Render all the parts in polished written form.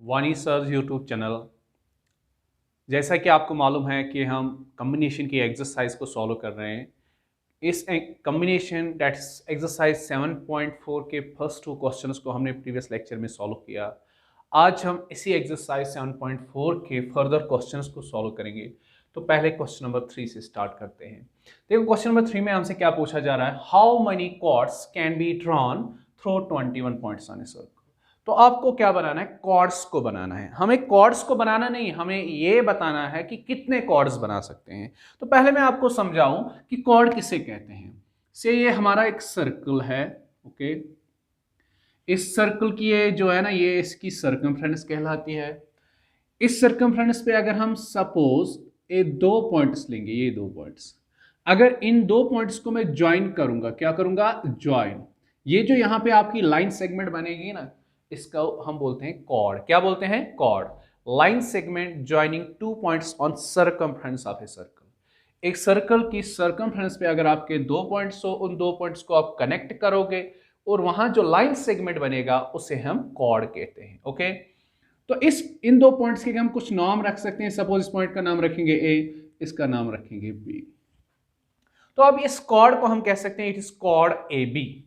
वानी sir YouTube channel. जैसा कि आपको मालूम है कि हम कम्बिनेशन की एक्सरसाइज को सॉल्व कर रहे हैं। इस कम्बिनेशन दैट्स एक्सरसाइज 7.4 के फर्स्ट 2 क्वेश्चंस को हमने प्रीवियस लेक्चर में सॉल्व किया। आज हम इसी एक्सरसाइज 7.4 के फर्दर क्वेश्चंस को सॉल्व करेंगे। तो पहले क्वेश्चन नंबर 3 से स्टार्ट करते हैं। देखो क्वेश्चन नंबर 3 में हमसे क्या पूछा जा रहा है, how many chords can be drawn through 21 points on a circle. तो आपको क्या बनाना है, कॉर्ड्स को बनाना है। हमें कॉर्ड्स को बनाना नहीं, हमें ये बताना है कि कितने कॉर्ड्स बना सकते हैं। तो पहले मैं आपको समझाऊं कि कॉर्ड किसे कहते हैं। से ये हमारा एक सर्कल है, ओके। इस सर्कल की ये जो है ना, ये इसकी सर्कमफ्रेंस कहलाती है। इस सर्कमफ्रेंस पे अगर हम सपोज ये 2 पॉइंट्स लेंगे, ये 2 पॉइंट्स, अगर इन 2 पॉइंट्स को मैं ज्वाइन करूंगा, क्या करूंगा, ज्वाइन। ये जो यहाँ पे आपकी लाइन सेगमेंट बनेगी ना, इसका हम बोलते हैं कॉर्ड। क्या बोलते हैं, chord. Line segment joining 2 points on circumference of a circle. एक सर्कल की सर्कमफ्रेंस पे अगर आपके 2 पॉइंट्स हो, उन 2 पॉइंट्स को आप कनेक्ट करोगे और वहां जो लाइन सेगमेंट बनेगा उसे हम कॉर्ड कहते हैं, ओके। तो इन 2 पॉइंट्स के हम कुछ नाम रख सकते हैं। सपोज इस पॉइंट का नाम रखेंगे ए, इसका नाम रखेंगे बी। तो अब इस कॉर्ड को हम कह सकते हैं it is chord A B.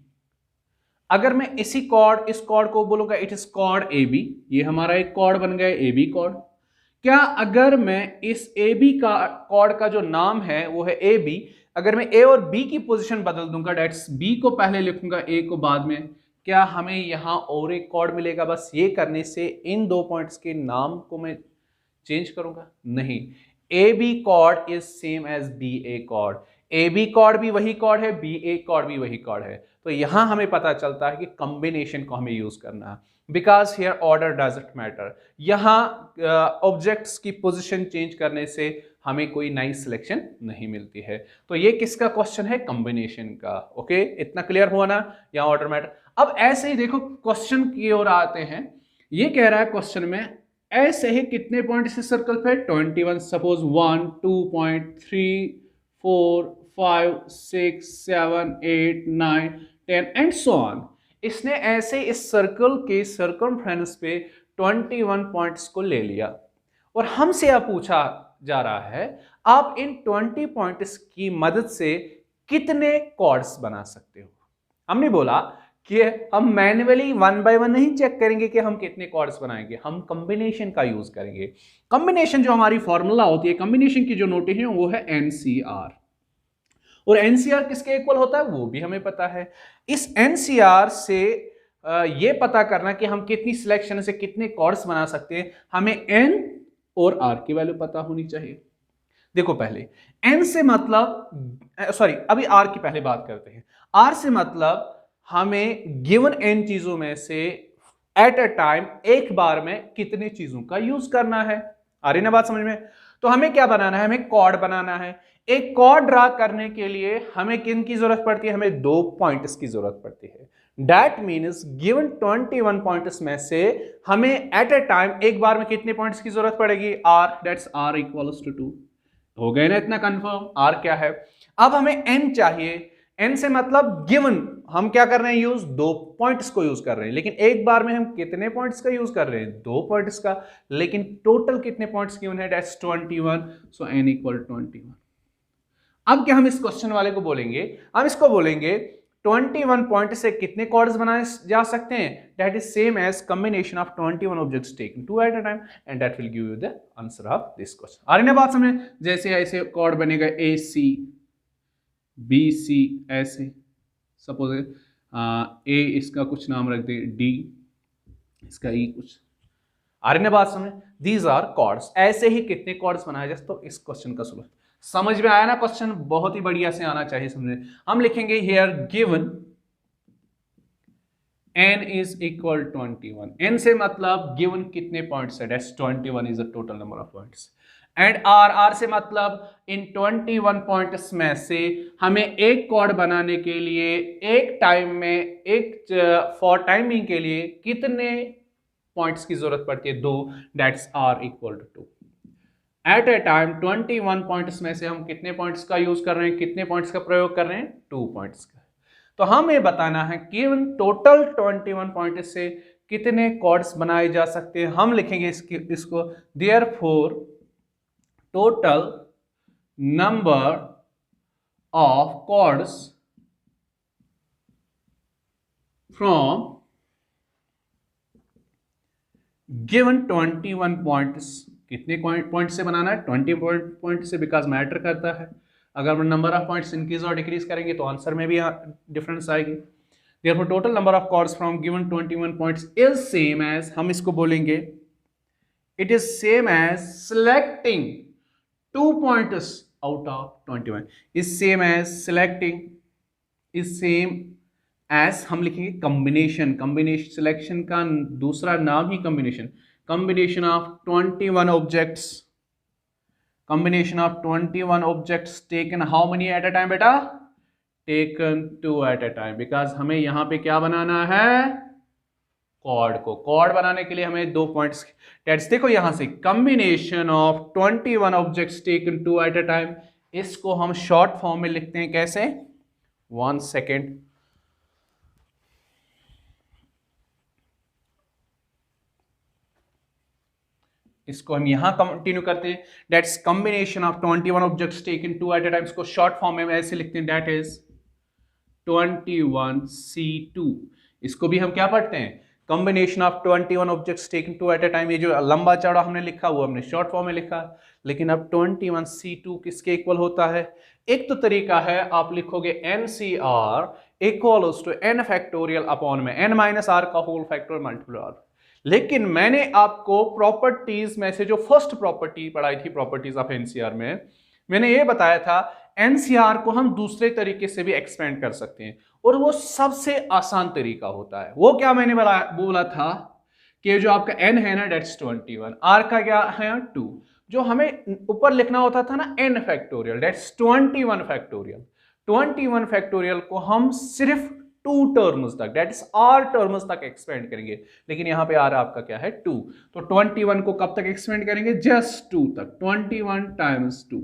अगर मैं इस कॉर्ड को बोलूंगा it is chord A B, ये हमारा एक कॉर्ड बन गया ए बी कॉर्ड। क्या अगर मैं इस ए बी का कॉर्ड का जो नाम है वो है ए बी, अगर मैं ए और बी की पोजीशन बदल दूंगा, डेट्स बी को पहले लिखूंगा ए को बाद में, क्या हमें यहां और एक कॉर्ड मिलेगा? बस ये करने से इन 2 पॉइंट्स के नाम को मैं चेंज करूंगा? नहीं। A B chord is same as B A chord. A B chord भी वही कॉर्ड है, बी ए कॉर्ड भी वही कॉर्ड है। तो यहां हमें पता चलता है कि कॉम्बिनेशन को हमें यूज करना है, because here order doesn't matter. यहां ऑब्जेक्ट्स की पोजीशन चेंज करने से हमें कोई नई सिलेक्शन नहीं मिलती है। तो ये किसका क्वेश्चन है, कॉम्बिनेशन का, ओके। इतना क्लियर हुआ ना, यहाँ ऑर्डर मैटर। अब ऐसे ही देखो क्वेश्चन की ओर आते हैं। ये कह रहा है क्वेश्चन में, ऐसे ही कितने पॉइंट इस सर्कल पे, 21। Suppose 1 2.3 4 5 6 7 8 9 10 and so on. इसने ऐसे इस सर्कल के सर्कमफ्रेंस पे 21 पॉइंट्स को ले लिया और हमसे यह पूछा जा रहा है आप इन 20 पॉइंट्स की मदद से कितने कॉर्ड्स बना सकते हो। हमने बोला कि हम मैन्युअली 1 बाय 1 नहीं चेक करेंगे कि हम कितने कॉर्ड्स बनाएंगे, हम कॉम्बिनेशन का यूज करेंगे। कॉम्बिनेशन जो हमारी फॉर्मूला होती है, कॉम्बिनेशन की जो नोटेशन वो है एनसीआर। और एनसीआर किसके इक्वल होता है वो भी हमें पता है। इस एनसीआर से ये पता करना कि हम कितनी सिलेक्शन से कितने कॉर्ड्स बना सकते हैं, हमें एन और आर की वैल्यू पता होनी चाहिए। देखो पहले एन से मतलब, सॉरी अभी आर की पहले बात करते हैं। आर से मतलब हमें गिवन एन चीजों में से एट अ टाइम एक बार में कितने चीजों का यूज करना है। आ रही ना बात समझ में? तो हमें क्या बनाना है, हमें कॉर्ड बनाना है। एक कॉर्ड ड्रा करने के लिए हमें किन की जरूरत पड़ती है, हमें 2 पॉइंट्स की जरूरत पड़ती है। दैट मीन्स गिवन 21 पॉइंट्स में से हमें एट अ टाइम एक बार में कितने पॉइंट्स की जरूरत पड़ेगी, r. That's r equals to 2। हो गए ना इतना कंफर्म, आर क्या है। अब हमें एन चाहिए। एन से मतलब गिवन हम क्या कर रहे हैं, यूज 2 पॉइंट्स को यूज कर रहे हैं, लेकिन एक बार में हम कितने पॉइंट्स का यूज कर रहे हैं, 2 पॉइंट्स का। लेकिन टोटल कितने पॉइंट्स गिवन है, दैट्स 21। So n equal 21। अब क्या हम इस क्वेश्चन वाले को बोलेंगे, हम इसको बोलेंगे 21 पॉइंट से कितने कॉर्ड्स बनाए जा सकते हैं, that is same as combination of 21 objects taken 2 at a time, and that will give you the answer of this question. आ रही ना बात समझ? जैसे ऐसे कॉर्ड बनेगा ए सी बी सी, ऐसे सपोज ए इसका कुछ नाम रख दे डी, इसका ई कुछ। आ रही ना बात समझ? These are chords. ऐसे ही कितने कॉर्ड्स बनाए जाए। तो इस क्वेश्चन का सोल्यूशन समझ में आया ना? क्वेश्चन बहुत ही बढ़िया से आना चाहिए समझने। हम लिखेंगे here given n is equal 21। n से मतलब गिवन कितने पॉइंट्स है, that's 21 is the total number of points. And r से मतलब इन 21 पॉइंट्स में से हमें एक कॉर्ड बनाने के लिए एक टाइम में, एक फॉर टाइमिंग के लिए कितने पॉइंट्स की जरूरत पड़ती है, 2। That's r equal to 2। At a time 21 points में से हम कितने पॉइंट्स का यूज कर रहे हैं, कितने पॉइंट्स का प्रयोग कर रहे हैं, 2 पॉइंट्स का। तो हमें बताना है कि टोटल 21 पॉइंट्स से कितने कॉर्ड्स बनाए जा सकते हैं? हम लिखेंगे इसको therefore total number of chords from given 21 points. कितने पॉइंट से बनाना है? 20 पॉइंट से, बिकॉज मैटर करता है। अगर नंबर ऑफ पॉइंट्स इंक्रीज और डिक्रीज करेंगे तो आंसर में भी डिफरेंस आएगी। Therefore, total number of chords from given 21 points is same as, हम इसको बोलेंगे it is same as selecting 2 points out of 21 is same as selecting is same as, हम लिखेंगे combination selection का दूसरा नाम ही combination of 21 objects, combination of 21 objects taken how many at a time बेटा? Taken 2 at a time, because हमें यहां पे क्या बनाना है? कॉर्ड को। कॉर्ड बनाने के लिए हमें 2 पॉइंट्स टेट्स, देखो यहां से combination of 21 objects taken 2 at a time, इसको हम शॉर्ट फॉर्म में लिखते हैं कैसे? 1 सेकेंड, इसको हम यहां कंटिन्यू करते हैं। That's combination of 21 objects taken 2 at a time, इसको शॉर्ट फॉर्म में ऐसे लिखते हैं, दैट इज 21C2। इसको भी हम क्या पढ़ते हैं? Combination of 21 objects taken 2 at a time. ये जो लंबा चौड़ा हमने लिखा वो हमने शॉर्ट फॉर्म में लिखा, लेकिन अब 21C2 किसके इक्वल होता है? एक तो तरीका है, आप लिखोगे NCR equals to n factorial upon में n माइनस r का होल फैक्टर मल्टीप्लाई r। लेकिन मैंने आपको प्रॉपर्टीज में से जो फर्स्ट प्रॉपर्टी पढ़ाई थी, प्रॉपर्टीज ऑफ NCR में, मैंने ये बताया था NCR को हम दूसरे तरीके से भी एक्सपेंड कर सकते हैं, और वो सबसे आसान तरीका होता है। वो क्या मैंने बोला था कि जो आपका n है ना, डेट्स 21, r का क्या है 2, जो हमें ऊपर लिखना होता था ना n factorial, that's 21 factorial. 21 factorial को हम सिर्फ 2 टर्म्स तक, डेट इज r टर्म्स तक एक्सपेंड करेंगे, लेकिन यहां पे r आपका क्या है 2, तो 21 को कब तक एक्सपेंड करेंगे? जस्ट 2 तक। 21 टाइम्स 2,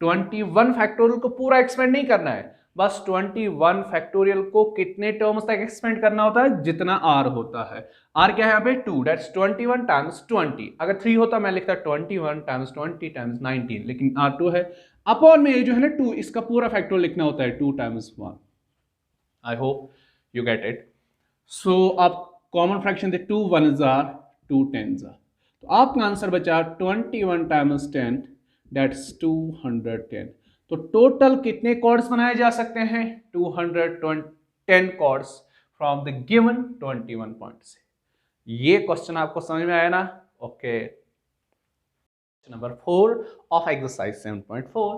21 फैक्टोरियल को पूरा एक्सपेंड नहीं करना है, बस 21 फैक्टोरियल को कितने टर्म्स तक एक्सपेंड करना होता है? जितना r होता है। r क्या है यहाँ पे 2, दैट्स 21 टाइम्स 20। अगर 3 होता मैं लिखता 21 टाइम्स 20 टाइम्स 19, लेकिन r 2 है। अपॉन में ये जो है ना 2, इसका पूरा फैक्टोरियल लिखना होता है 2 times 1। I hope you get it. So आप कॉमन फ्रैक्शन दे 2 1s are 2 10s are, तो आपका आंसर बचा 21 टाइम्स 10, दैट्स 210। तो टोटल कितने कॉर्ड्स बनाए जा सकते हैं? 210 chords from the given 21 point से। ये क्वेश्चन आपको समझ में आया ना? Okay, number 4 of exercise 7.4।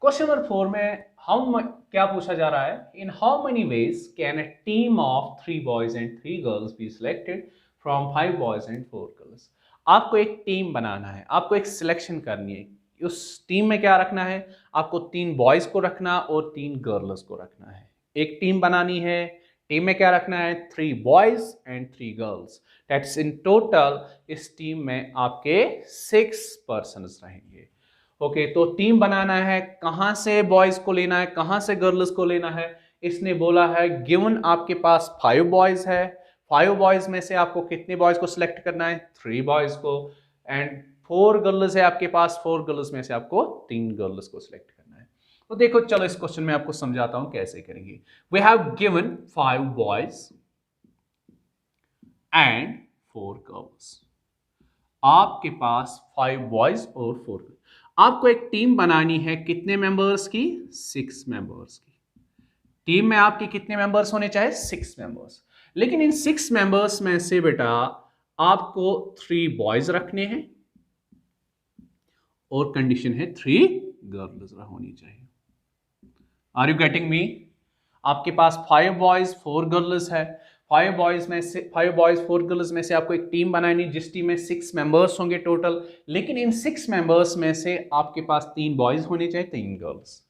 Question number 4 में हम क्या पूछा जा रहा है? In how many ways can a team of 3 boys and 3 girls be selected from 5 boys and 4 girls. आपको एक टीम बनाना है, आपको एक सिलेक्शन करनी है। उस टीम में क्या रखना है? आपको 3 बॉयज को रखना और 3 गर्ल्स को रखना है। एक टीम बनानी है, टीम में क्या रखना है? 3 boys and 3 girls. That's in total इस टीम में आपके 6 पर्सन्स रहेंगे। ओके, तो टीम बनाना है, कहां से बॉयज को लेना है, कहां से गर्ल्स को लेना है? इसने बोला है गिवन आपके पास 5 बॉयज है, 5 बॉयज में से आपको कितने बॉयज को सिलेक्ट करना है? 3 बॉयज को। एंड 4 गर्ल्स है आपके पास, 4 गर्ल्स में से आपको 3 गर्ल्स को सिलेक्ट करना है। तो देखो चलो इस क्वेश्चन में आपको समझाता हूं कैसे करेंगे। We have given 5 boys and 4 girls. आपके पास 5 बॉयज और 4 गर्ल्स। आपको एक टीम बनानी है, कितने मेंबर्स की? 6 मेंबर्स की। टीम में आपके कितने मेंबर्स होने चाहिए? 6 मेंबर्स। लेकिन इन 6 मेंबर्स में से बेटा आपको 3 बॉयज रखने हैं और कंडीशन है 3 गर्ल्स होनी चाहिए। Are you getting me? आपके पास 5 बॉयज 4 गर्ल्स है, 5 बॉयज 4 गर्ल्स में से आपको एक टीम बनानी, जिस टीम में 6 मेंबर्स होंगे टोटल। लेकिन इन 6 मेंबर्स में से आपके पास 3 बॉयज होने चाहिए, 3 गर्ल्स।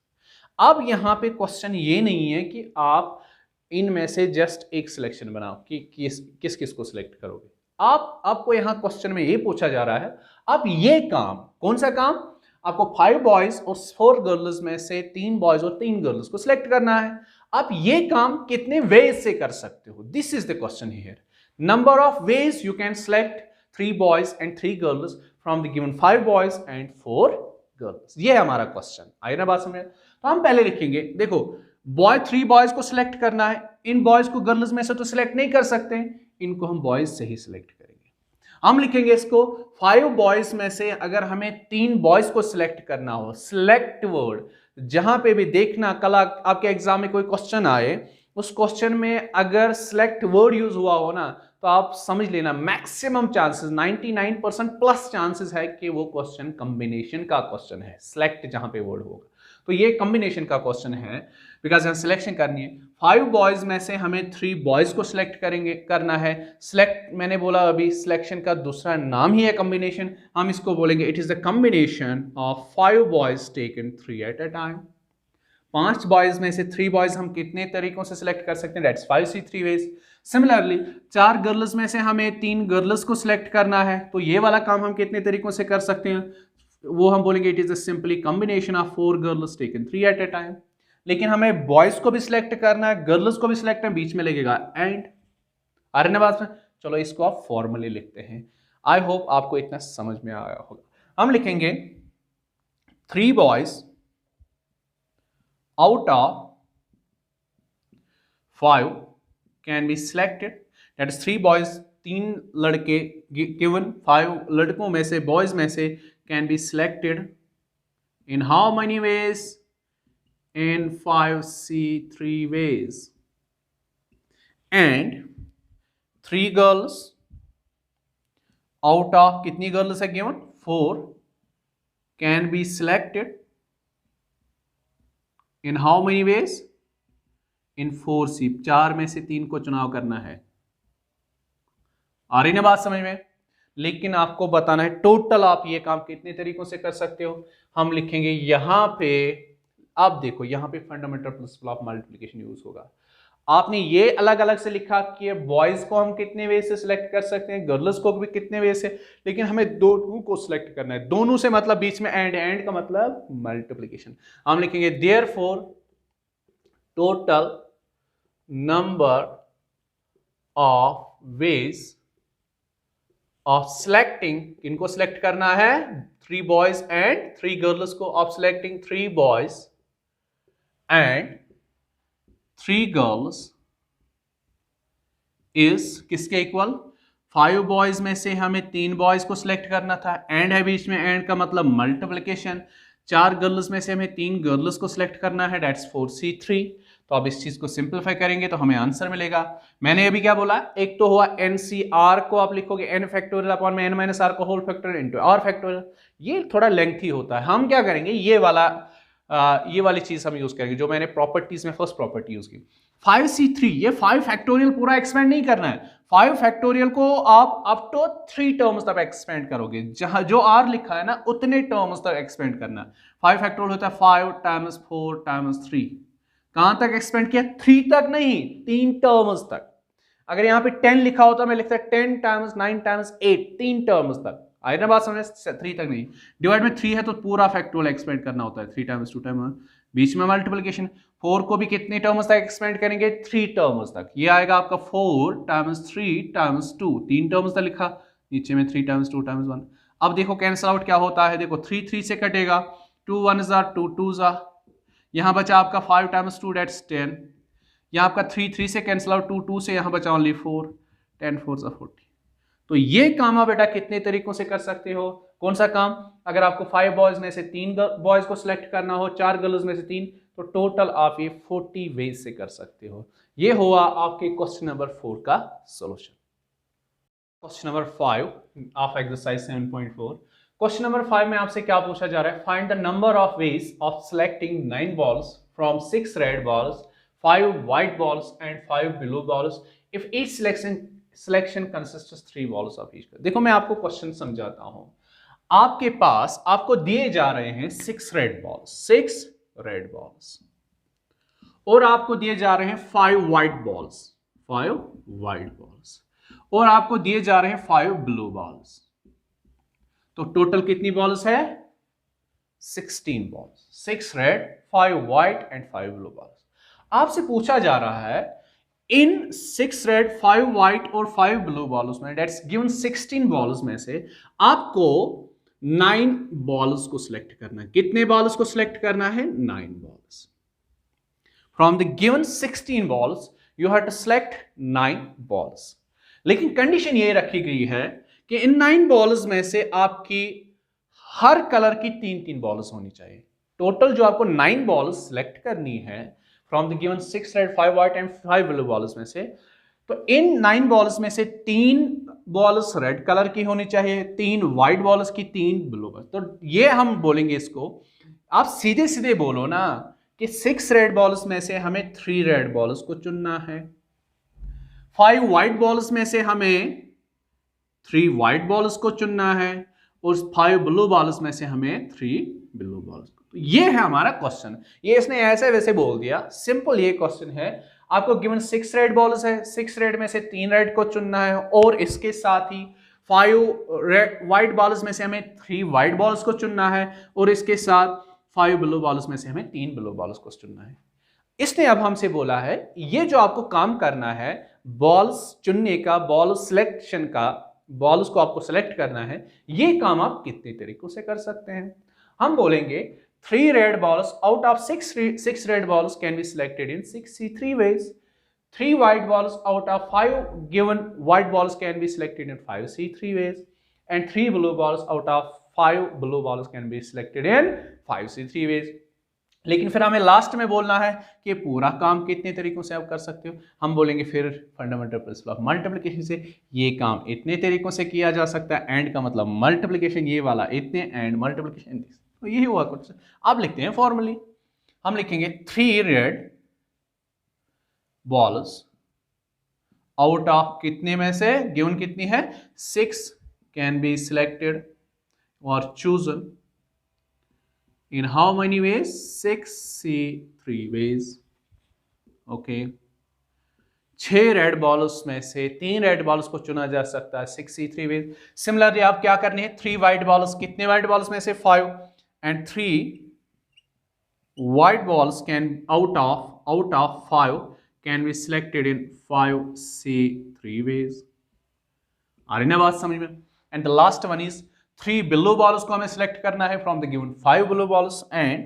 अब यहां पे क्वेश्चन ये नहीं है कि आप इनमें से जस्ट एक सिलेक्शन बनाओ कि किस किस को सिलेक्ट करोगे। आपको यहां क्वेश्चन में ये पूछा जा रहा है, आप ये काम, कौन सा काम? आपको 5 बॉयज और 4 गर्ल्स में से 3 बॉयज और 3 गर्ल्स को सिलेक्ट करना है। आप ये काम कितने वे से कर सकते हो? This is the question here. Number of ways you can select 3 boys and 3 girls from the given 5 boys and 4 girls. ये है हमारा क्वेश्चन। आई ना बात समझ? तो हम पहले लिखेंगे, देखो 3 बॉयज को सिलेक्ट करना है, इन बॉयज को गर्ल्स में से तो सिलेक्ट नहीं कर सकते, इनको हम बॉयज से ही सिलेक्ट करेंगे। हम लिखेंगे इसको 5 बॉयज में से अगर हमें 3 बॉयज को सिलेक्ट करना हो, सिलेक्ट वर्ड जहां पे भी देखना, कल आपके एग्जाम में कोई क्वेश्चन आए, उस क्वेश्चन में अगर सिलेक्ट वर्ड यूज हुआ हो ना, तो आप समझ लेना मैक्सिमम चांसेस 99% प्लस चांसेस है कि वो क्वेश्चन कॉम्बिनेशन का क्वेश्चन है, सिलेक्ट जहां पे वर्ड होगा। तो ये कॉम्बिनेशन का क्वेश्चन है, बिकॉज यहाँ सिलेक्शन करनी है। 5 बॉयज में से हमें 3 बॉयज को सिलेक्ट करना है। सिलेक्ट मैंने बोला अभी, सिलेक्शन का दूसरा नाम ही है कॉम्बिनेशन। हम इसको बोलेंगे it is the combination of 5 boys taken 3 eight a time. 5 boys में से 3 बॉयज हम कितने तरीकों से सिलेक्ट कर सकते हैं? That's 5C3 ways। Similarly 4 girls में से हमें 3 गर्ल्स को सिलेक्ट करना है, तो ये वाला काम हम कितने तरीकों से कर सकते हैं? वो हम बोलेंगे it is simply combination of 4 girls taken 3 eight a time. लेकिन हमें बॉयज को भी सिलेक्ट करना है, गर्ल्स को भी सिलेक्ट करना, बीच में लगेगा एंड। आ रहे ना बात में? चलो इसको आप फॉर्मली लिखते हैं। आई होप आपको इतना समझ में आया होगा। हम लिखेंगे 3 boys out of 5 can be selected, that is 3 boys, 3 लड़के given 5 लड़कों में से, बॉयज में से can be selected in how many ways? In 5C3 ways। and 3 girls out of, कितनी गर्ल्स है given? 4 can be selected in how many ways? in 4C, 4 में से 3 को चुनाव करना है। आ रही ना बात समझ में? लेकिन आपको बताना है टोटल आप ये काम कितने तरीकों से कर सकते हो। हम लिखेंगे यहां पे, आप देखो यहां पे fundamental principle of multiplication use होगा। आपने ये अलग अलग से लिखा कि बॉयज को हम कितने वे से सिलेक्ट कर सकते हैं, गर्ल्स को भी कितने वे से, लेकिन हमें दोनों को सिलेक्ट करना है। दोनों से मतलब बीच में एंड का मतलब मल्टीप्लिकेशन। हम लिखेंगे therefore total number of ways of selecting, इनको सिलेक्ट करना है 3 बॉयज एंड 3 गर्ल्स को, of selecting 3 boys and 3 girls is किसके इक्वल? 5 बॉयज में से हमें 3 बॉयज को सिलेक्ट करना था, एंड है बीच में, एंड का मतलब मल्टीप्लिकेशन। 4 गर्ल्स में से हमें 3 गर्ल्स को सिलेक्ट करना है, दैट्स 4C3। तो अब इस चीज को सिंपलीफाई करेंगे तो हमें आंसर मिलेगा। मैंने अभी क्या बोला? एक तो हुआ NCR को आप लिखोगे n फैक्टोरियल अपॉन में n माइनस r को whole factorial into r factorial. ये थोड़ा लेंथी होता है, हम क्या करेंगे ये वाली चीज हम यूज करेंगे जो मैंने प्रॉपर्टीज में फर्स्ट प्रॉपर्टी यूज की। 5C3, ये 5 फैक्टोरियल पूरा एक्सपेंड नहीं करना है। 5 फैक्टोरियल को आप अप टू 3 टर्म्स तक एक्सपेंड करोगे, जहां जो r लिखा है ना उतने टर्म्स तक एक्सपेंड करना है। 5 फैक्टोरियल होता है 5 टाइम्स 4 टाइम्स 3। कहां तक एक्सपेंड किया? 3 तक नहीं, 3 टर्म्स तक। अगर यहां पे 10 लिखा होता मैं लिखता 10 टाइम्स 9 टाइम्स 8, 3 टर्म्स तक। आई ना बात समझ? 3 तक नहीं, डिवाइड में 3 है तो पूरा फैक्टोरियल एक्सपेंड करना होता है। 3 टाइम्स 2 टाइम्स, बीच में मल्टीप्लिकेशन। 4 को भी कितने टर्म्स तक एक्सपेंड करेंगे? 3 टर्म्स तक। ये आएगा आपका 4 टाइम्स 3 टाइम्स 2, 3 टर्म्स तक लिखा, नीचे में 3 टाइम्स 2 टाइम्स 1। अब देखो कैंसिल आउट क्या होता है, देखो 3 3 से कटेगा, 2 1 ज़ा 2 2 ज़ा, यहां बचा आपका 5 टाइम्स 2 दैट्स 10। यहां आपका 3 3 से कैंसिल आउट, 2 2 से यहां बचा ओनली 4, 10 4 ज़ा 40। तो ये काम आप बेटा कितने तरीकों से कर सकते हो? कौन सा काम? अगर आपको 5 बॉयज में से 3 बॉयज को सिलेक्ट करना हो, 4 गर्ल्स में से 3, तो टोटल आप ये 40 वेज से कर सकते हो। ये हुआ आपके क्वेश्चन नंबर 4 का solution. Question number 5 of exercise 7.4। Question number 5 में आपसे क्या पूछा जा रहा है? Find the number of ways of selecting 9 balls from 6 red balls, 5 white balls and 5 blue balls if each selection consists 3 balls of each. देखो मैं आपको क्वेश्चन समझाता हूं। आपके पास आपको दिए जा रहे हैं 6 रेड बॉल्स और आपको दिए जा रहे हैं 5 व्हाइट बॉल्स और आपको दिए जा रहे हैं 5 ब्लू बॉल्स। तो टोटल कितनी बॉल्स है? 16 balls. 6 red, 5 white and 5 blue balls. आपसे पूछा जा रहा है इन 6 रेड 5 व्हाइट और 5 ब्लू बॉल्स में, डेट्स गिवन 16 बॉल्स में से आपको 9 बॉल्स को सिलेक्ट करना है। कितने बॉल्स को सिलेक्ट करना है? 9 balls. From the given 16 balls you have to select 9 balls. लेकिन कंडीशन ये रखी गई है कि इन 9 बॉल्स में से आपकी हर कलर की 3-3 बॉल्स होनी चाहिए। टोटल जो आपको 9 बॉल्स सिलेक्ट करनी है from the given 6 red 5 white and 5 blue balls में से, तो इन 9 बॉल्स में से 3 बॉल्स रेड कलर की होनी चाहिए, 3 व्हाइट बॉल्स की, 3 ब्लू बॉल्स। तो ये हम बोलेंगे इसको, आप सीधे सीधे बोलो ना कि 6 रेड बॉल्स में से हमें 3 रेड बॉल्स को चुनना है, 5 व्हाइट बॉल्स में से हमें 3 व्हाइट बॉल्स को चुनना है, और 5 ब्लू बॉल्स में से हमें 3 ब्लू बॉल्स। तो ये है हमारा क्वेश्चन। ये इसने ऐसे वैसे बोल दिया, सिंपल ये क्वेश्चन है। आपको गिवन 6 रेड बॉल्स है, 6 रेड में से 3 रेड को चुनना है, और इसके साथ ही 5 व्हाइट बॉल्स में से हमें 3 व्हाइट बॉल्स को चुनना है, और इसके साथ 5 ब्लू बॉल्स में से हमें 3 ब्लू बॉल्स को चुनना है। इसने अब हमसे बोला है ये जो आपको काम करना है बॉल्स चुनने का, बॉल सिलेक्शन का, बॉल्स को आपको सिलेक्ट करना है, ये काम आप कितने तरीकों से कर सकते हैं। हम बोलेंगे 3 red balls out of 6 red balls can be selected in 63 ways. 3 white balls out of 5 given white balls can be selected in 5C3 ways. And 3 blue balls out of 5 blue balls can be selected in 5C3 ways. लेकिन फिर हमें last में बोलना है कि पूरा काम कितने तरीकों से आप कर सकते हो। हम बोलेंगे फिर फंडामेंटल प्रिंसिपल ऑफ मल्टीप्लिकेशन से ये काम इतने तरीकों से किया जा सकता है। एंड का मतलब मल्टीप्लिकेशन ये वाला इतने, एंड मल्टीप्लिकेशन, तो यही हुआ कुछ। आप लिखते हैं फॉर्मली, हम लिखेंगे 3 रेड बॉल्स आउट ऑफ कितने में से, गिवन कितनी है 6, कैन बी सिलेक्टेड और chosen in how many ways? 6C3 ways. Okay. 6 red balls में से 3 रेड बॉल्स को चुना जा सकता है 6C3 ways. सिमिलरली आप क्या करने हैं, 3 व्हाइट बॉल्स, कितने व्हाइट बॉल्स में से 5, and 3 white balls can out of 5 can be selected in 5C3 ways. आ रही ना बात समझ में। And the last one is 3 blue balls को हमें सिलेक्ट करना है from the given 5 blue balls, and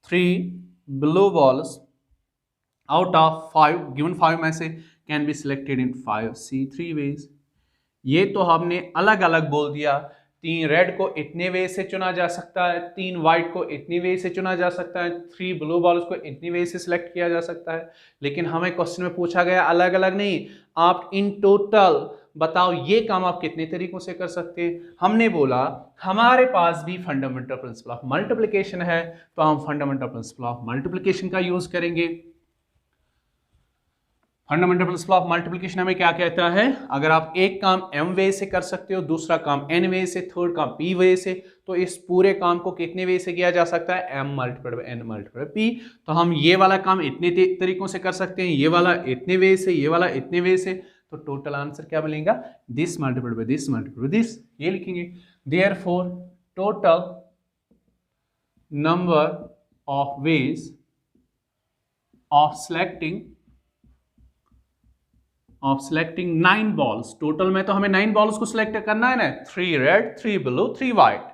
3 blue balls out of 5 given 5 में से can be selected in 5C3 ways. ये तो हमने अलग अलग बोल दिया, 3 रेड को इतने वे से चुना जा सकता है, 3 व्हाइट को इतने वे से चुना जा सकता है, 3 ब्लू बॉल्स को इतने वे से सिलेक्ट किया जा सकता है। लेकिन हमें क्वेश्चन में पूछा गया अलग अलग नहीं, आप इन टोटल बताओ ये काम आप कितने तरीकों से कर सकते हैं। हमने बोला हमारे पास भी फंडामेंटल प्रिंसिपल ऑफ मल्टीप्लिकेशन है, तो हम फंडामेंटल प्रिंसिपल ऑफ मल्टीप्लिकेशन का यूज करेंगे। फंडामेंटल प्रिंसिपल ऑफ मल्टीप्लिकेशन हमें क्या कहता है, अगर आप एक काम m वे से कर सकते हो, दूसरा काम n वे से, थर्ड काम p वे से, तो इस पूरे काम को कितने वे से किया जा सकता है, m multiplied by n multiplied by p। तो हम ये वाला काम इतने तरीकों से कर सकते हैं, ये वाला इतने वे से, ये वाला इतने वे से, तो टोटल आंसर क्या मिलेगा, this multiplied by this multiplied by this, ये लिखेंगे। Therefore total number of ways of selecting 9 balls, total में तो हमें 9 बॉल्स को सिलेक्ट करना है ना, 3 red 3 blue 3 white,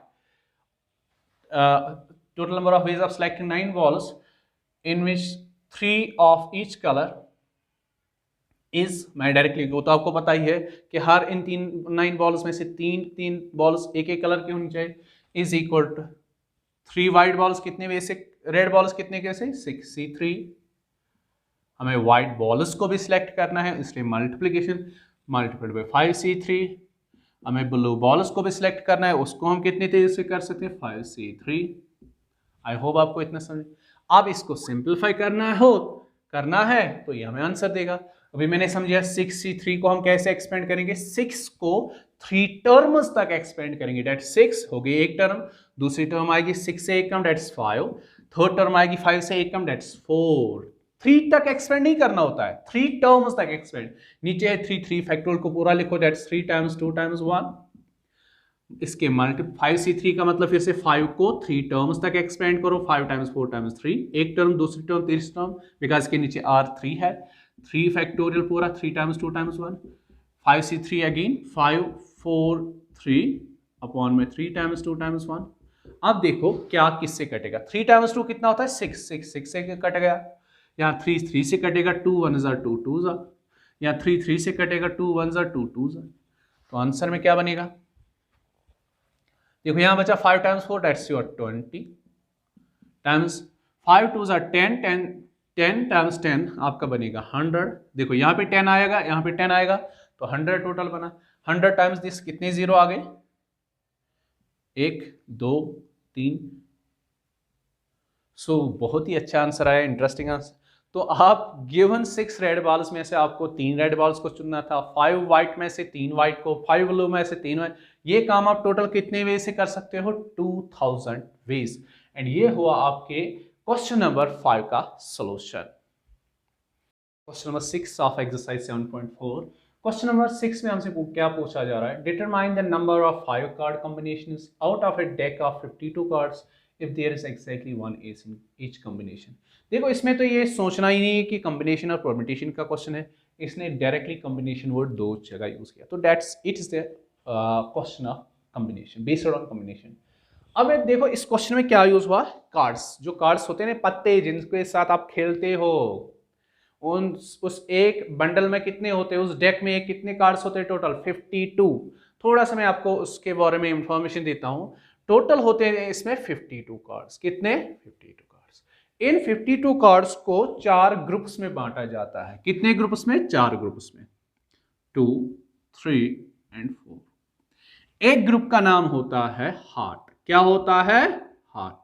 total number of ways of selecting 9 balls in which 3 of each colour is, मैं डायरेक्टली, वो तो आपको पता ही है कि हर इन 9 बॉल्स में से 3 बॉल्स एक एक कलर की होनी चाहिए, is equal to 3 white balls कितने वे से, रेड बॉल्स कितने के से 6C3। हमें व्हाइट बॉल्स को भी सिलेक्ट करना है, इसलिए मल्टीप्लिकेशन मल्टीप्लाइड बाय 5C3। हमें ब्लू बॉल्स को भी सिलेक्ट करना है, उसको हम कितने तेजी से कर सकते हैं 5C3। आई होप आपको इतना समझ। अब इसको सिंप्लीफाई करना है तो ये हमें आंसर देगा। अभी मैंने समझा 6C3 को हम कैसे एक्सपेंड करेंगे, 6 को 3 टर्म्स तक एक्सपेंड करेंगे, डेट 6 हो गई एक टर्म, दूसरी टर्म आएगी 6 से एक कम, डेट्स 5, थर्ड टर्म आएगी 5 से एक कम, डेट्स 4। 3 तक एक्सपेंड नहीं करना होता है, 3 टर्म्स तक एक्सपेंड। नीचे है 3 फैक्टोरियल को पूरा लिखो, डेट्स 3 टाइम्स 2 टाइम्स 1। इसके मल्टी 5C3 का मतलब फिर से 5 को 3 टर्म्स तक एक्सपेंड करो, 5 टाइम्स 4 टाइम्स 3, एक टर्म दूसरी टर्म तीसरी टर्म, बिकॉज के नीचे R3 है, 3 फैक्टोरियल पूरा 3 times 2 times 1, 5c3 again 5 4 3 upon में 3 टाइम्स 2 टाइम्स 1। अब देखो क्या किससे कटेगा, 3 टाइम्स 2 कितना होता है 6, 6 6 से कट गया, यहाँ 3 3 से कटेगा, 2 1 जार 2 2 जार, यहाँ 3 3 से कटेगा, 2 1 जार 2 2 जार। तो आंसर में क्या बनेगा, देखो यहाँ बचा 5 times 4 that's your 20 times 5 2 jar 10 10 10 times 10 आपका बनेगा 100। देखो यहाँ पे 10 आएगा, यहाँ पे 10 आएगा, तो 100 टोटल बना। 100 टाइम्स दिस कितने जीरो आ गए, 1 2 3। सो बहुत ही अच्छा आंसर आया, इंटरेस्टिंग आंसर। तो आप गिवन 6 रेड बॉल्स में से आपको 3 रेड बॉल्स को चुनना था, 5 व्हाइट में से 3 व्हाइट को, 5 ब्लू में से 3 व्हाइट। ये काम आप टोटल कितने वे से कर सकते हो, 2000 वेज। एंड ये हुआ आपके क्वेश्चन नंबर 5 का solution. Question number 6 of exercise 7.4। Question number 6 में हमसे क्या पूछा जा रहा है, determine the number of 5 card combinations out of a deck of 52 cards if there is exactly 1 ace in each combination. देखो इसमें तो ये सोचना ही नहीं है कि कॉम्बिनेशन और परम्यूटेशन का क्वेश्चन है, इसने डायरेक्टली कॉम्बिनेशन वर्ड 2 जगह यूज किया, तो that's it is the question of combination based on combination. अब देखो इस क्वेश्चन में क्या यूज हुआ, कार्ड्स, जो कार्ड्स होते हैं ना पत्ते जिनके साथ आप खेलते हो, उस एक बंडल में कितने होते हैं, उस डेक में कितने कार्ड्स होते हैं, टोटल 52। थोड़ा सा मैं आपको उसके बारे में इंफॉर्मेशन देता हूं, टोटल होते हैं इसमें 52 कार्ड्स। कितने, 52 कार्ड्स। इन 52 कार्ड्स को 4 ग्रुप्स में बांटा जाता है। कितने ग्रुप्स में, 4 ग्रुप्स में, 2 3 एंड 4। एक ग्रुप का नाम होता है हार्ट। क्या होता है, हार्ट।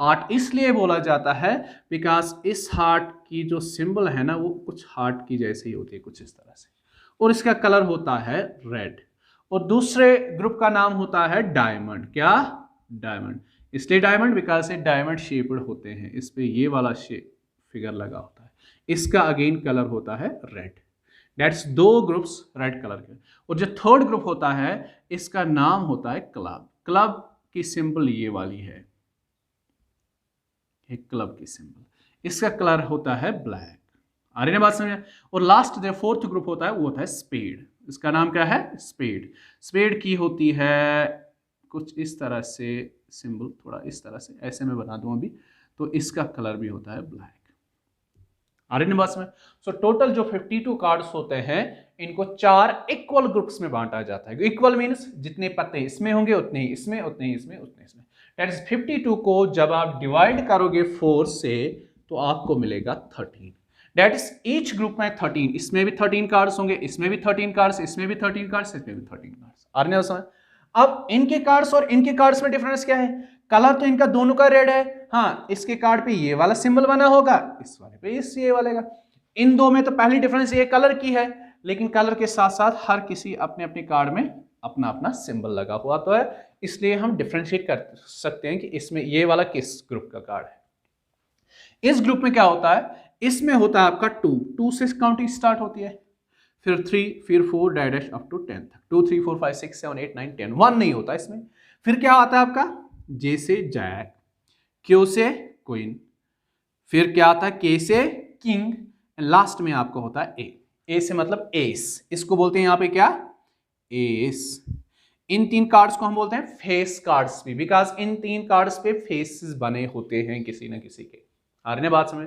हार्ट इसलिए बोला जाता है बिकॉज इस हार्ट की जो सिंबल है ना वो कुछ हार्ट की जैसे ही होती है, कुछ इस तरह से, और इसका कलर होता है रेड। और दूसरे ग्रुप का नाम होता है डायमंड। क्या, डायमंड। इसलिए डायमंड बिकॉज ये डायमंड शेप्ड होते हैं, इस पे ये वाला शेप फिगर लगा होता है, इसका अगेन कलर होता है red. That's 2 groups red colour के। और जो थर्ड ग्रुप होता है इसका नाम होता है क्लब। क्लब की सिंबल ये वाली है, एक क्लब की सिंबल, इसका कलर होता है ब्लैक। आ रही है बात समझ। और लास्ट जो 4th ग्रुप होता है वो होता है स्पेड। इसका नाम क्या है, स्पेड। स्पेड की होती है कुछ इस तरह से सिंबल, थोड़ा इस तरह से, ऐसे मैं बना दूं अभी, तो इसका कलर भी होता है ब्लैक। आ रही है बात समझ। सो टोटल जो 52 कार्ड्स होते हैं इनको 4 इक्वल ग्रुप्स में बांटा जाता है। इक्वल मीन्स जितने पत्ते इसमें होंगे उतने ही इसमें, उतने ही इसमें, उतने इसमें। दैट इज 52 को जब आप डिवाइड करोगे 4 से तो आपको मिलेगा 13। दैट इज ईच ग्रुप में 13। इसमें भी 13 कार्ड्स होंगे, इसमें भी 13 कार्ड्स, इसमें भी 13 कार्ड्स, इसमें भी 13 कार्ड्स। आ रहे हैं समझ। अब इनके कार्ड्स और इनके कार्ड्स में डिफरेंस क्या है, कलर तो इनका दोनों का रेड है, हाँ इसके कार्ड पे ये वाला सिंबल बना होगा, इस वाले पे इस ये वाले का। इन दो में तो पहली डिफरेंस ये कलर की है, लेकिन कलर के साथ साथ हर किसी अपने अपने कार्ड में अपना अपना सिंबल लगा हुआ तो है, इसलिए हम डिफरेंशिएट कर सकते हैं कि इसमें ये वाला किस ग्रुप का कार्ड है। इस ग्रुप में क्या होता है, इसमें होता है आपका 2 से काउंटिंग स्टार्ट होती है, फिर 3, फिर 4 डैश अप टू 10 तक। 2 3 4 5 6 7 8 9 10। 1 नहीं होता इसमें। फिर क्या आता है आपका, जे से जैक, क्यू से क्वीन, फिर क्या आता है के से किंग, लास्ट में आपका होता है ए। ए से मतलब एस, इसको बोलते हैं यहां पे क्या, एस। इन 3 कार्ड्स को हम बोलते हैं फेस कार्ड्स भी, बिकॉज इन 3 कार्ड्स पे फेसेस बने होते हैं किसी ना किसी के। आ रही है बात समझ।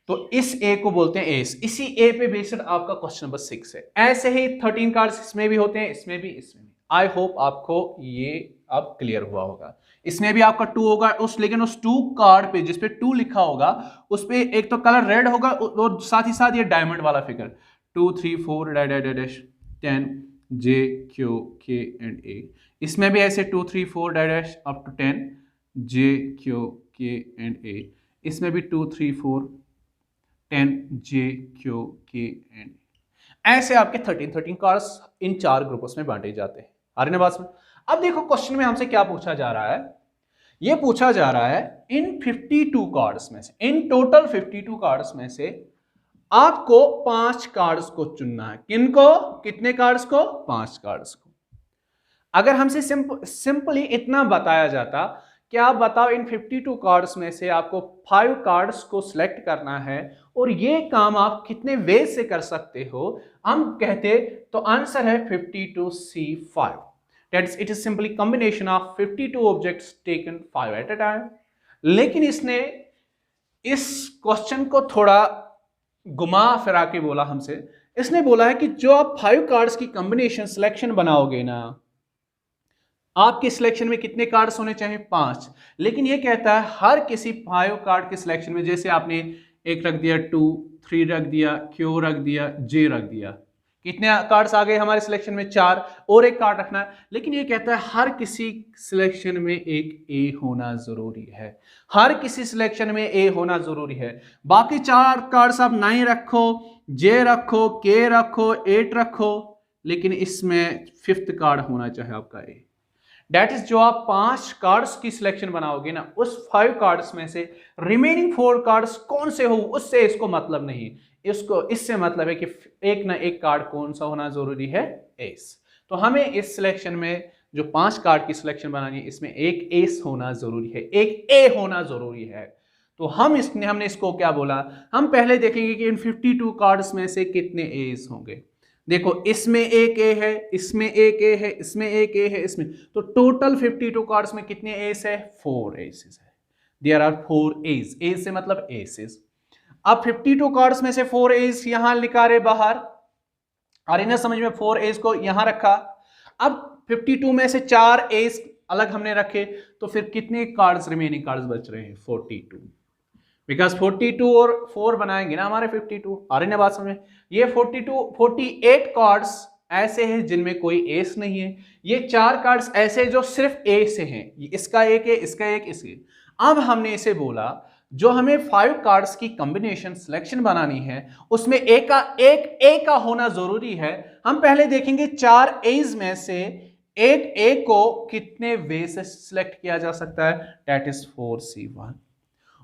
तो इस ए को बोलते हैं एस। इसी ए पे बेस्ड आपका क्वेश्चन नंबर 6 है। ऐसे ही 13 कार्ड्स इसमें भी होते हैं, इसमें भी, इसमें भी। आई होप आपको ये अब क्लियर हुआ होगा। इसमें भी आपका 2 होगा, लेकिन उस 2 कार्ड पे जिसपे 2 लिखा होगा उस पे एक तो कलर रेड होगा और साथ ही साथ ये डायमंड वाला figure 2 3 4 dash 10 J Q K and A. इसमें भी ऐसे 2 3 4 dash up to 10 J Q K and A. इसमें भी 2 3 4 10 जे क्यू के एंड। ऐसे आपके 13 कार्ड्स इन 4 ग्रुप्स में बांटे जाते हैं। आ रही है बात में। अब देखो क्वेश्चन में हमसे क्या पूछा जा रहा है, ये पूछा जा रहा है इन 52 कार्ड्स में से, इन टोटल 52 कार्ड्स में से आपको 5 कार्ड्स को चुनना है। किनको, कितने कार्ड्स को, 5 कार्ड्स को। अगर हमसे सिंपली इतना बताया जाता क्या आप बताओ, इन 52 कार्ड्स में से आपको 5 कार्ड्स को सिलेक्ट करना है और ये काम आप कितने वे से कर सकते हो? हम कहते तो आंसर है 52C5, that's it is simply combination of 52 objects taken 5 eight a time. लेकिन इसने इस क्वेश्चन को थोड़ा घुमा फिरा के बोला हमसे। इसने बोला है कि जो आप 5 कार्ड्स की कॉम्बिनेशन सिलेक्शन बनाओगे ना, आपके सिलेक्शन में कितने कार्ड्स होने चाहिए? 5। लेकिन ये कहता है हर किसी 5 कार्ड के सिलेक्शन में, जैसे आपने एक रख दिया 2, 3 रख दिया, Q रख दिया, J रख दिया, कितने कार्ड्स आ गए हमारे सिलेक्शन में? 4, और एक कार्ड रखना है। लेकिन ये कहता है हर किसी सिलेक्शन में एक A होना जरूरी है, हर किसी सिलेक्शन में A होना जरूरी है। बाकी 4 कार्ड्स आप 9 रखो, J रखो, K रखो, 8 रखो, लेकिन इसमें 5th कार्ड होना चाहिए आपका A। डेट इज जो आप 5 कार्ड्स की सिलेक्शन बनाओगे ना, उस 5 कार्ड्स में से रिमेनिंग 4 कार्ड्स कौन से हो उससे इसको मतलब नहीं, इसको इससे मतलब है कि एक ना एक कार्ड कौन सा होना जरूरी है? एस। तो हमें इस सिलेक्शन में जो 5 कार्ड की सिलेक्शन बनानी है, इसमें एक एस होना जरूरी है, एक ए होना जरूरी है। तो हमने इसको क्या बोला? हम पहले देखेंगे कि इन 52 कार्ड्स में से कितने एस होंगे। देखो, इसमें एक ए है, इसमें एक ए है, इसमें एक ए है, इसमें, तो टोटल 52 कार्ड्स में कितने एस है? 4 एसेस है। There are 4 S. एस से मतलब एसेस। अब 52 कार्ड्स में से 4 एस यहां लिखा रहे बाहर, और इन्हें समझ में 4 एस को यहां रखा। अब 52 में से 4 एस अलग हमने रखे, तो फिर कितने कार्ड्स, रिमेनिंग कार्ड्स बच रहे हैं? 42। बिकॉज 42 और 4 बनाएंगे ना हमारे 52। आ रही ना बात समझ में? ये 48 कार्ड्स ऐसे हैं जिनमें कोई एस नहीं है, ये 4 कार्ड्स ऐसे जो सिर्फ ए से हैं, इसका एक है, इसका एक, इसके। अब हमने इसे बोला जो हमें 5 कार्ड्स की कॉम्बिनेशन सिलेक्शन बनानी है, उसमें एक ए का होना जरूरी है। हम पहले देखेंगे 4 एज में से एक ए को कितने वे से सिलेक्ट किया जा सकता है, दैट इज 4C1।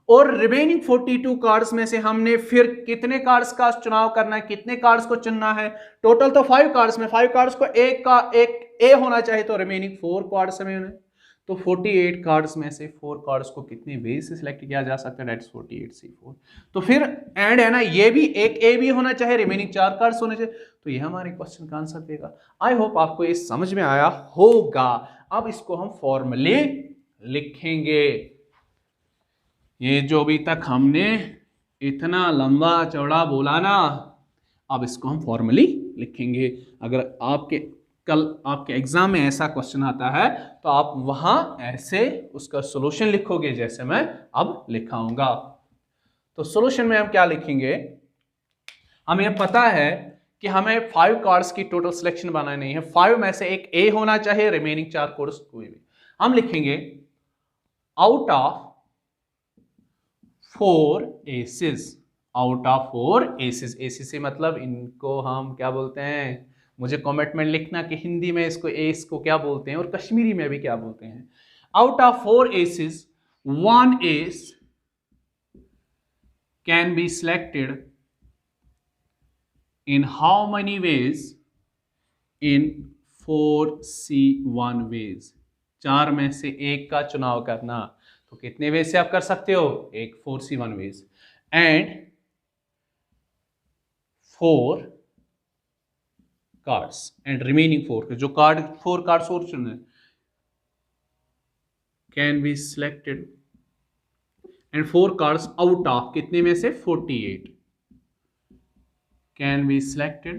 और रिमेनिंग 42 कार्ड्स में से हमने फिर कितने कार्ड्स का चुनाव करना है, कितने कार्ड्स को चुनना है? टोटल तो 5 कार्ड्स में 5 कार्ड्स को एक का एक ए होना चाहिए, तो रिमेनिंग 4 कार्ड्स में उन्हें, तो 48 कार्ड्स में से 4 कार्ड्स को कितने वे से सिलेक्ट किया जा सकता है, दैट्स 48C4। तो फिर एंड है ना, ये भी एक ए भी होना चाहिए, रिमेनिंग 4 कार्ड्स होने चाहिए, तो ये हमारे क्वेश्चन का आंसर देगा। आई होप आपको ये समझ में आया होगा। अब इसको हम फॉर्मली लिखेंगे। ये जो अभी तक हमने इतना लंबा चौड़ा बोला ना, अब इसको हम फॉर्मली लिखेंगे। अगर कल आपके एग्जाम में ऐसा क्वेश्चन आता है तो आप वहां ऐसे उसका सॉल्यूशन लिखोगे जैसे मैं अब लिखाऊंगा। तो सॉल्यूशन में हम क्या लिखेंगे? हमें पता है कि हमें 5 कार्ड्स की टोटल सिलेक्शन बनानी है, 5 में से एक ए होना चाहिए, रिमेनिंग 4 कार्ड्स कोई भी। हम लिखेंगे out of 4 aces, out of 4 aces. Aces से मतलब इनको हम क्या बोलते हैं? मुझे कमेंट में लिखना कि हिंदी में इसको एस को क्या बोलते हैं और कश्मीरी में भी क्या बोलते हैं। Out of 4 aces 1 ace can be selected in how many ways? In 4C1 ways। 4 में से एक का चुनाव करना, तो कितने वे से आप कर सकते हो? एक 4C1 ways and 4 cards and remaining 4 जो 4 कार्ड्स और चुने can be selected and 4 cards out of कितने में से? 48 can be selected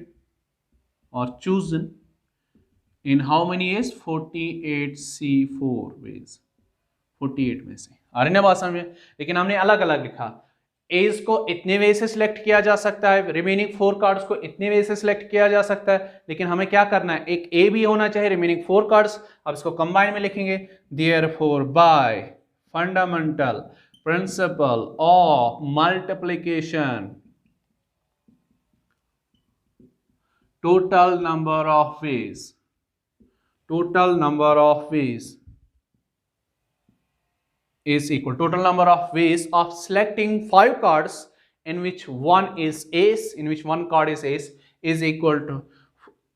or chosen in how many ways? 48C4 ways। 48 में से। आ रही ना बात समझ में? लेकिन हमने अलग अलग लिखा। एज को इतने वे से सिलेक्ट किया जा सकता है, रिमेनिंग 4 कार्ड्स को इतने वे से सिलेक्ट किया जा सकता है, लेकिन हमें क्या करना है? एक ए भी होना चाहिए, रिमेनिंग 4 कार्ड्स। अब इसको कंबाइन में लिखेंगे, therefore by fundamental principle of multiplication total number of ways is equal total number of ways of selecting 5 cards in which one card is ace is equal to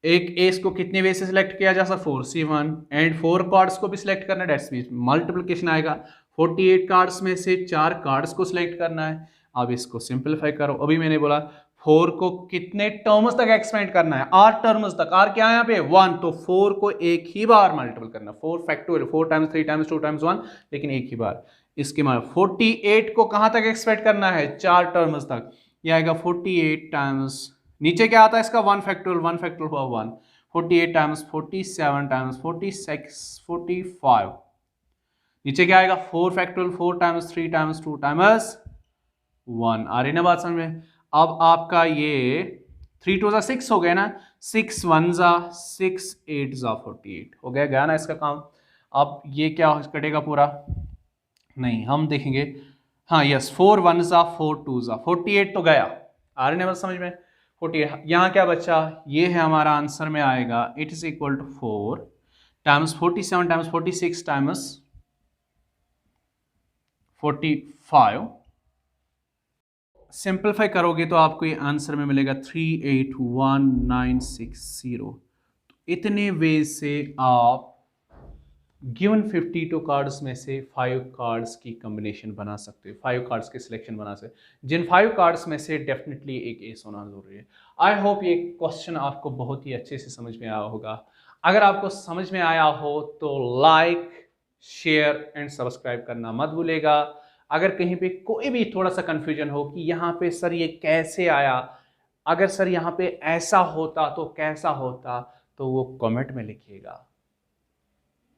एक S को कितने way से select किया जा सकता 4C1 and 4 cards को भी select करना है, डेट्स मींस मल्टीप्लिकेशन आएगा। 48 कार्ड्स में से 4 कार्ड्स को सिलेक्ट करना है। अब इसको सिंपलीफाई करो। अभी मैंने बोला 4 को कितने टर्म्स तक एक्सपेंड करना है, 8 टर्म्स तक। आर क्या है यहाँ पे 1, तो 4 को एक ही बार मल्टीपल करना, 4 फैक्टोरियल, 4 टाइम्स 3 टाइम्स 2 टाइम्स 1, लेकिन एक ही बार। इसके बाद 48 को कहां तक एक्सपेंड करना है, 4 टर्म्स तक। यह आएगा 48 टाइम्स, नीचे क्या आता है इसका 1 फैक्टोरियल, 1 फैक्टोरियल हुआ 1, 48 टाइम्स 47 टाइम्स 46 45, नीचे क्या आएगा 4 फैक्टोरियल, 4 टाइम्स 3 टाइम्स 2 टाइम्स 1। आ रही ना बात समझ में। अब आपका ये 3 2 6 हो गया ना, 6 1 6 8 48 हो गया, गया ना इसका काम। अब ये क्या कटेगा पूरा, नहीं हम देखेंगे, हाँ यस 4 1 4 2 48 तो गया। आ रही ना बात समझ में। 48 यहाँ क्या बचा, ये है हमारा आंसर में आएगा, it is equal to 4 times 47 times 46 times 45। Simplify करोगे तो आपको ये आंसर में मिलेगा 381960। तो इतने वे से आप गिवन 52 कार्ड्स में से 5 कार्ड्स की कॉम्बिनेशन बना सकते हो, 5 कार्ड्स के सिलेक्शन बना सकते हो, जिन 5 कार्ड्स में से डेफिनेटली एक एस होना जरूरी है। आई होप ये क्वेश्चन आपको बहुत ही अच्छे से समझ में आया होगा। अगर आपको समझ में आया हो तो लाइक शेयर एंड सब्सक्राइब करना मत भूलेगा। अगर कहीं पे कोई भी थोड़ा सा कंफ्यूजन हो कि यहाँ पे सर ये कैसे आया, अगर सर यहाँ पे ऐसा होता तो कैसा होता, तो वो कमेंट में लिखिएगा।